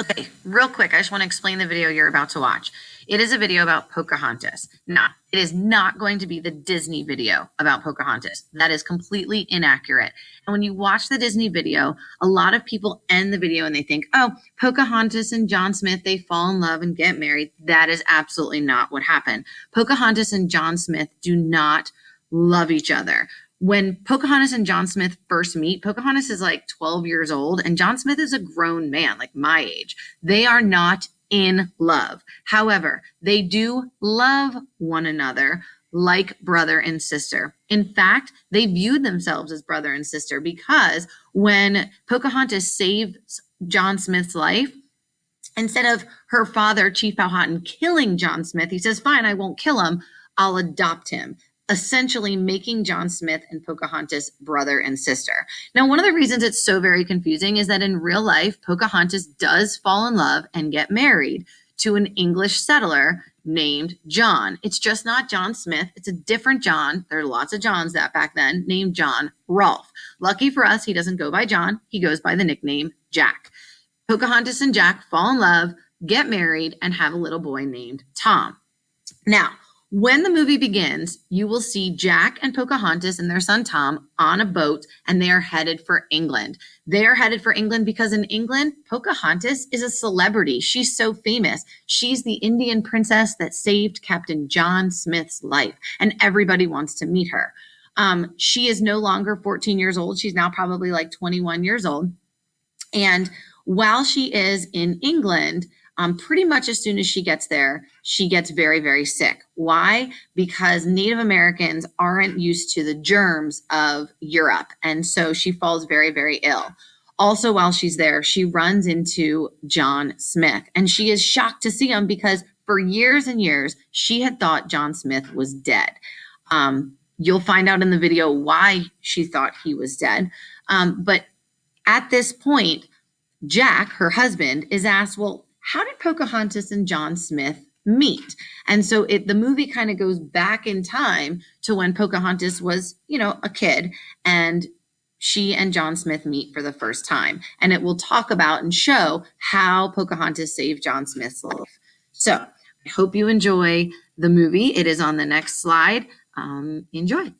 Okay, real quick, I just want to explain the video you're about to watch. It is a video about Pocahontas. Now, it is not going to be the Disney video about Pocahontas. That is completely inaccurate. And when you watch the Disney video, a lot of people end the video and they think, oh, Pocahontas and John Smith, they fall in love and get married. That is absolutely not what happened. Pocahontas and John Smith do not love each other. When Pocahontas and John Smith first meet, Pocahontas is like 12 years old and John Smith is a grown man, like my age. They are not in love. However, they do love one another like brother and sister. In fact, they viewed themselves as brother and sister because when Pocahontas saves John Smith's life, instead of her father, Chief Powhatan, killing John Smith, he says, fine, I won't kill him. I'll adopt him, essentially making John Smith and Pocahontas brother and sister. Now, one of the reasons it's so very confusing is that in real life, Pocahontas does fall in love and get married to an English settler named John. It's just not John Smith. It's a different John. There are lots of Johns that back then named John Rolfe. Lucky for us, he doesn't go by John. He goes by the nickname Jack. Pocahontas and Jack fall in love, get married, and have a little boy named Tom. Now, when the movie begins, you will see Jack and Pocahontas and their son Tom on a boat, and they are headed for England. They are headed for England because in England, Pocahontas is a celebrity. She's so famous. She's the Indian princess that saved Captain John Smith's life, and everybody wants to meet her. She is no longer 14 years old. She's now probably like 21 years old. And while she is in England, pretty much as soon as she gets there, she gets very, very sick. Why? Because Native Americans aren't used to the germs of Europe. And so she falls very, very ill. Also, while she's there, she runs into John Smith. And she is shocked to see him because for years and years, she had thought John Smith was dead. You'll find out in the video why she thought he was dead. But at this point, Jack, her husband, is asked, well, how did Pocahontas and John Smith meet? And so the movie kind of goes back in time to when Pocahontas was, a kid, and she and John Smith meet for the first time. And it will talk about and show how Pocahontas saved John Smith's life. So I hope you enjoy the movie. It is on the next slide. Enjoy.